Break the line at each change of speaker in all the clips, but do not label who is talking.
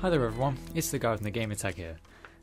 Hi there everyone, it's the guy from the Gamertag here,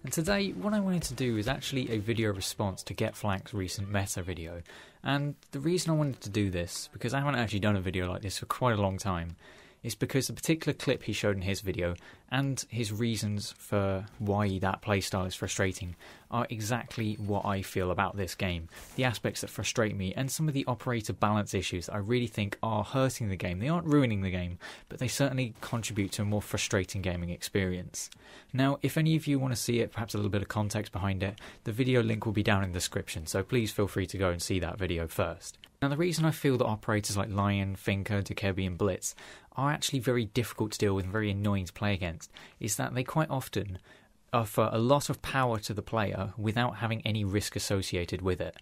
and today what I wanted to do is actually a video response to GetFlank's recent meta video. And the reason I wanted to do this, because I haven't actually done a video like this for quite a long time, is because the particular clip he showed in his video and his reasons for why that playstyle is frustrating are exactly what I feel about this game. The aspects that frustrate me and some of the operator balance issues that I really think are hurting the game. They aren't ruining the game, but they certainly contribute to a more frustrating gaming experience. Now, if any of you want to see it, perhaps a little bit of context behind it, the video link will be down in the description, so please feel free to go and see that video first. Now, the reason I feel that operators like Lion, Finka, Dokkaebi and Blitz are actually very difficult to deal with and very annoying to play against is that they quite often offer a lot of power to the player without having any risk associated with it.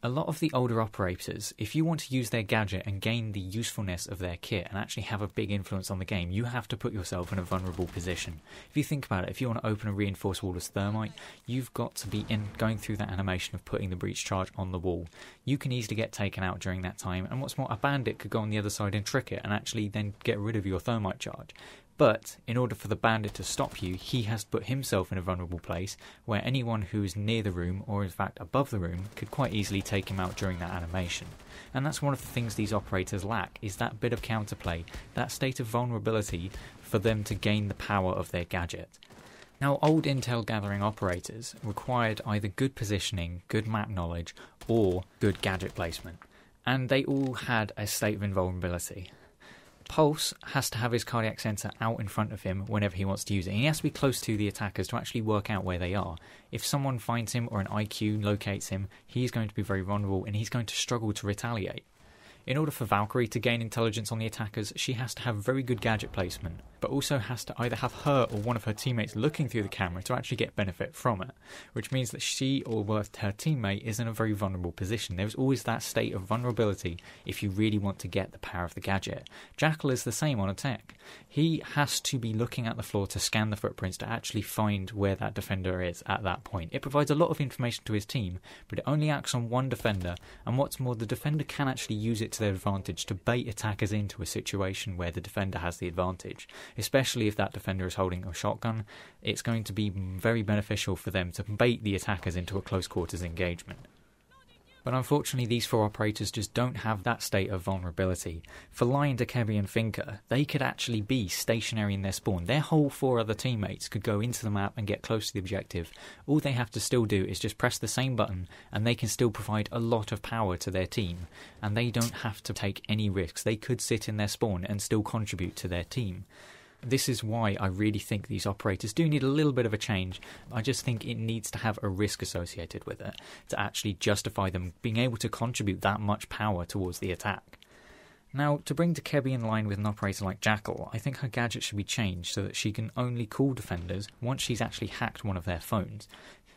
A lot of the older operators, if you want to use their gadget and gain the usefulness of their kit and actually have a big influence on the game, you have to put yourself in a vulnerable position. If you think about it, if you want to open a reinforced wall as thermite, you've got to be going through that animation of putting the breach charge on the wall. You can easily get taken out during that time, and what's more, a bandit could go on the other side and trick it and actually then get rid of your thermite charge. But in order for the bandit to stop you, he has to put himself in a vulnerable place where anyone who is near the room, or in fact above the room, could quite easily take him out during that animation. And that's one of the things these operators lack, is that bit of counterplay, that state of vulnerability for them to gain the power of their gadget. Now, old intel gathering operators required either good positioning, good map knowledge, or good gadget placement. And they all had a state of invulnerability. Pulse has to have his cardiac sensor out in front of him whenever he wants to use it. And he has to be close to the attackers to actually work out where they are. If someone finds him or an IQ locates him, he's going to be very vulnerable and he's going to struggle to retaliate. In order for Valkyrie to gain intelligence on the attackers, she has to have very good gadget placement, but also has to either have her or one of her teammates looking through the camera to actually get benefit from it, which means that she or her teammate is in a very vulnerable position. There's always that state of vulnerability if you really want to get the power of the gadget. Jackal is the same on attack. He has to be looking at the floor to scan the footprints to actually find where that defender is at that point. It provides a lot of information to his team, but it only acts on one defender, and what's more, the defender can actually use it to their advantage to bait attackers into a situation where the defender has the advantage. Especially if that defender is holding a shotgun, it's going to be very beneficial for them to bait the attackers into a close quarters engagement. But unfortunately, these four operators just don't have that state of vulnerability. For Lion, Dokkaebi and Finca, they could actually be stationary in their spawn. Their whole four other teammates could go into the map and get close to the objective. All they have to still do is just press the same button and they can still provide a lot of power to their team. And they don't have to take any risks. They could sit in their spawn and still contribute to their team. This is why I really think these operators do need a little bit of a change. I just think it needs to have a risk associated with it to actually justify them being able to contribute that much power towards the attack. Now, to bring Dokkaebi in line with an operator like Jackal, I think her gadget should be changed so that she can only call defenders once she's actually hacked one of their phones.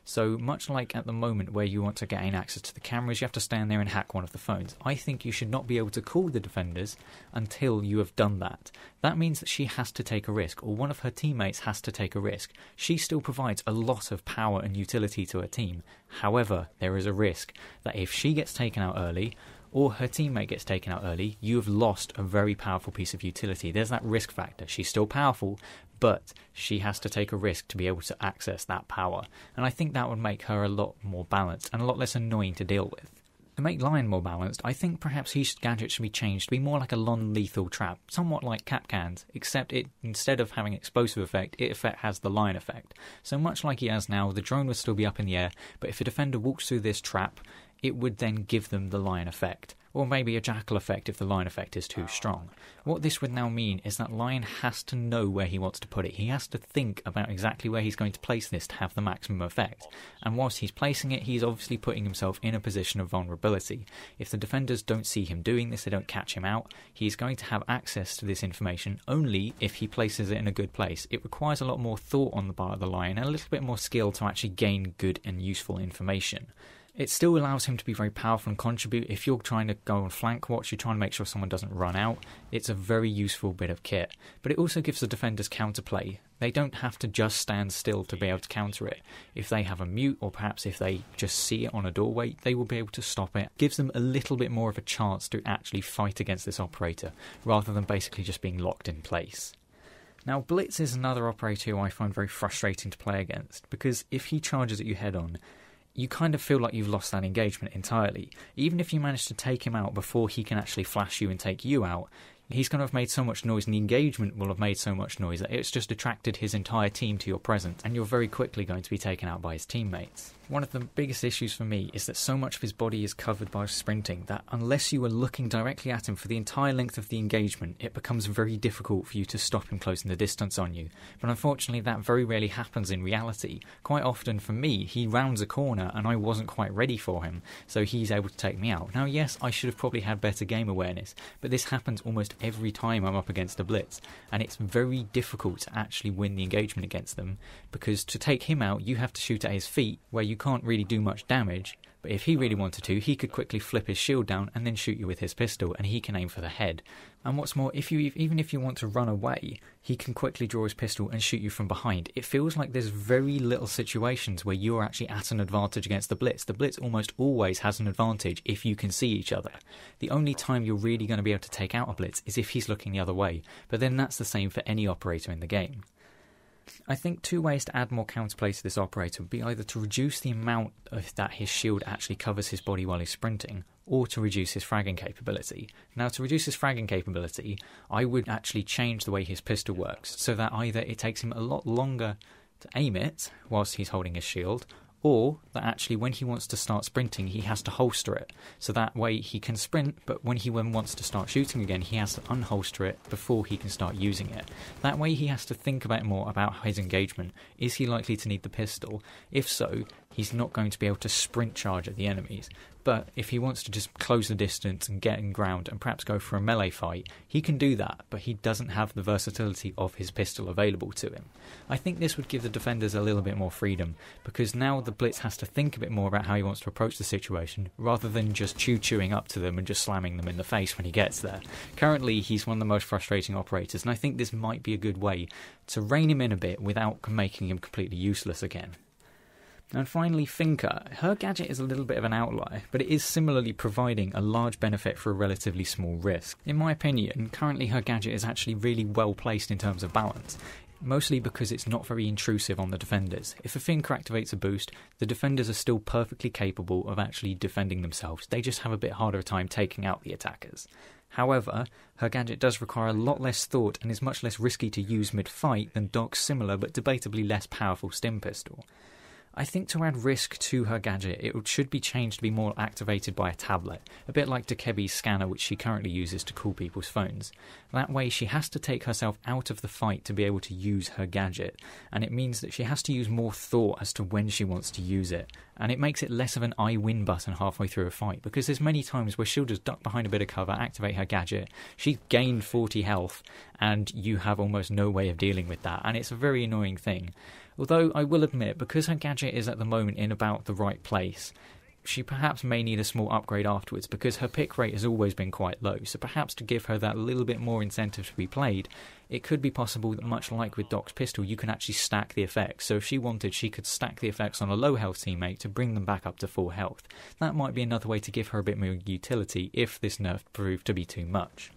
So much like at the moment where you want to gain access to the cameras, you have to stand there and hack one of the phones. I think you should not be able to call the defenders until you have done that. That means that she has to take a risk, or one of her teammates has to take a risk. She still provides a lot of power and utility to her team. However, there is a risk that if she gets taken out early, or her teammate gets taken out early, you have lost a very powerful piece of utility. There's that risk factor. She's still powerful, but she has to take a risk to be able to access that power. And I think that would make her a lot more balanced and a lot less annoying to deal with. To make Lion more balanced, I think perhaps his gadget should be changed to be more like a non-lethal trap, somewhat like Capcan's, except it, instead of having explosive effect, it has the Lion effect. So much like he has now, the drone would still be up in the air, but if a defender walks through this trap, it would then give them the Lion effect. Or maybe a Jackal effect if the Lion effect is too strong. What this would now mean is that Lion has to know where he wants to put it. He has to think about exactly where he's going to place this to have the maximum effect. And whilst he's placing it, he's obviously putting himself in a position of vulnerability. If the defenders don't see him doing this, they don't catch him out, he's going to have access to this information only if he places it in a good place. It requires a lot more thought on the part of the Lion and a little bit more skill to actually gain good and useful information. It still allows him to be very powerful and contribute. If you're trying to go on flank watch, you're trying to make sure someone doesn't run out, it's a very useful bit of kit. But it also gives the defenders counterplay. They don't have to just stand still to be able to counter it. If they have a mute, or perhaps if they just see it on a doorway, they will be able to stop it. It gives them a little bit more of a chance to actually fight against this operator, rather than basically just being locked in place. Now, Blitz is another operator who I find very frustrating to play against, because if he charges at you head on, you kind of feel like you've lost that engagement entirely. Even if you manage to take him out before he can actually flash you and take you out, he's going to have made so much noise, and the engagement will have made so much noise that it's just attracted his entire team to your presence, and you're very quickly going to be taken out by his teammates. One of the biggest issues for me is that so much of his body is covered by sprinting that unless you are looking directly at him for the entire length of the engagement, it becomes very difficult for you to stop him closing the distance on you. But unfortunately, that very rarely happens in reality. Quite often for me, he rounds a corner and I wasn't quite ready for him, so he's able to take me out. Now yes, I should have probably had better game awareness, but this happens almost every time I'm up against a Blitz, and it's very difficult to actually win the engagement against them, because to take him out you have to shoot at his feet, where you can't really do much damage, but if he really wanted to, he could quickly flip his shield down and then shoot you with his pistol, and he can aim for the head. And what's more, even if you want to run away, he can quickly draw his pistol and shoot you from behind. It feels like there's very little situations where you're actually at an advantage against the Blitz. The Blitz almost always has an advantage if you can see each other. The only time you're really going to be able to take out a Blitz is if he's looking the other way, but then that's the same for any operator in the game. I think two ways to add more counterplay to this operator would be either to reduce the amount that his shield actually covers his body while he's sprinting, or to reduce his fragging capability. Now, to reduce his fragging capability, I would actually change the way his pistol works, so that either it takes him a lot longer to aim it whilst he's holding his shield, or that actually when he wants to start sprinting he has to holster it, so that way he can sprint, but when he wants to start shooting again he has to unholster it before he can start using it. That way he has to think about more about his engagement. Is he likely to need the pistol? If so, he's not going to be able to sprint charge at the enemies. But if he wants to just close the distance and get in ground and perhaps go for a melee fight, he can do that, but he doesn't have the versatility of his pistol available to him. I think this would give the defenders a little bit more freedom, because now the Blitz has to think a bit more about how he wants to approach the situation, rather than just chewing up to them and just slamming them in the face when he gets there. Currently, he's one of the most frustrating operators, and I think this might be a good way to rein him in a bit without making him completely useless again. And finally, Finka. Her gadget is a little bit of an outlier, but it is similarly providing a large benefit for a relatively small risk. In my opinion, currently her gadget is actually really well placed in terms of balance, mostly because it's not very intrusive on the defenders. If a Finka activates a boost, the defenders are still perfectly capable of actually defending themselves. They just have a bit harder time taking out the attackers. However, her gadget does require a lot less thought and is much less risky to use mid-fight than Doc's similar but debatably less powerful stim pistol. I think to add risk to her gadget, it should be changed to be more activated by a tablet, a bit like Dokkaebi's scanner, which she currently uses to call people's phones. That way she has to take herself out of the fight to be able to use her gadget, and it means that she has to use more thought as to when she wants to use it, and it makes it less of an I win button halfway through a fight, because there's many times where she'll just duck behind a bit of cover, activate her gadget, she's gained 40 health, and you have almost no way of dealing with that, and it's a very annoying thing. Although I will admit, because her gadget is at the moment in about the right place, she perhaps may need a small upgrade afterwards, because her pick rate has always been quite low, so perhaps to give her that little bit more incentive to be played, it could be possible that much like with Doc's pistol, you can actually stack the effects. So if she wanted, she could stack the effects on a low health teammate to bring them back up to full health. That might be another way to give her a bit more utility if this nerf proved to be too much.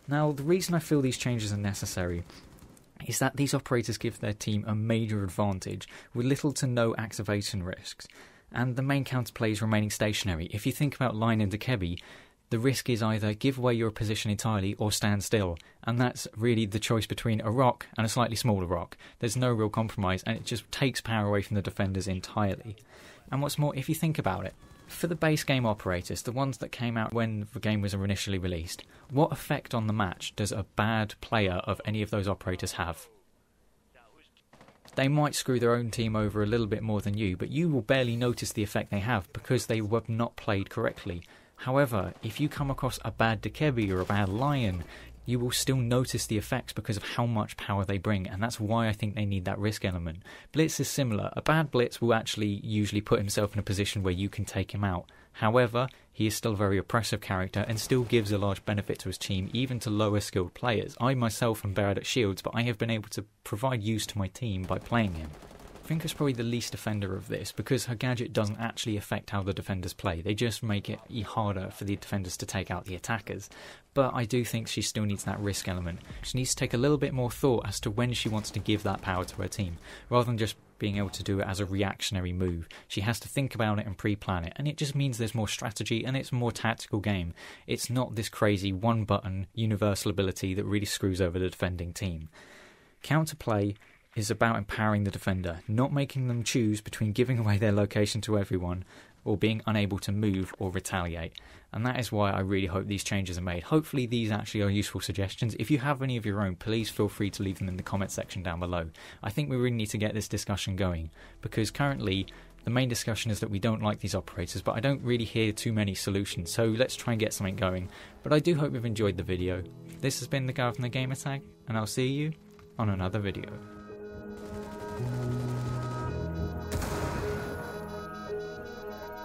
Now, the reason I feel these changes are necessary is that these operators give their team a major advantage with little to no activation risks, and the main counterplay is remaining stationary. If you think about Line and Dokkaebi, the risk is either give away your position entirely or stand still, and that's really the choice between a rock and a slightly smaller rock. There's no real compromise, and it just takes power away from the defenders entirely. And what's more, if you think about it, for the base game operators, the ones that came out when the game was initially released, what effect on the match does a bad player of any of those operators have? They might screw their own team over a little bit more than you, but you will barely notice the effect they have because they were not played correctly. However, if you come across a bad Dokkaebi or a bad Lion, you will still notice the effects because of how much power they bring, and that's why I think they need that risk element. Blitz is similar. A bad Blitz will actually usually put himself in a position where you can take him out. However, he is still a very oppressive character and still gives a large benefit to his team, even to lower skilled players. I myself am bad at shields, but I have been able to provide use to my team by playing him. Finca's probably the least offender of this because her gadget doesn't actually affect how the defenders play. They just make it harder for the defenders to take out the attackers. But I do think she still needs that risk element. She needs to take a little bit more thought as to when she wants to give that power to her team, rather than just being able to do it as a reactionary move. She has to think about it and pre-plan it, and it just means there's more strategy and it's a more tactical game. It's not this crazy one-button universal ability that really screws over the defending team. Counterplay is about empowering the defender, not making them choose between giving away their location to everyone or being unable to move or retaliate. And that is why I really hope these changes are made. Hopefully these actually are useful suggestions. If you have any of your own, please feel free to leave them in the comment section down below. I think we really need to get this discussion going, because currently the main discussion is that we don't like these operators, but I don't really hear too many solutions, so let's try and get something going. But I do hope you've enjoyed the video. This has been the guy from the Gamer Tag, and I'll see you on another video.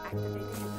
Activating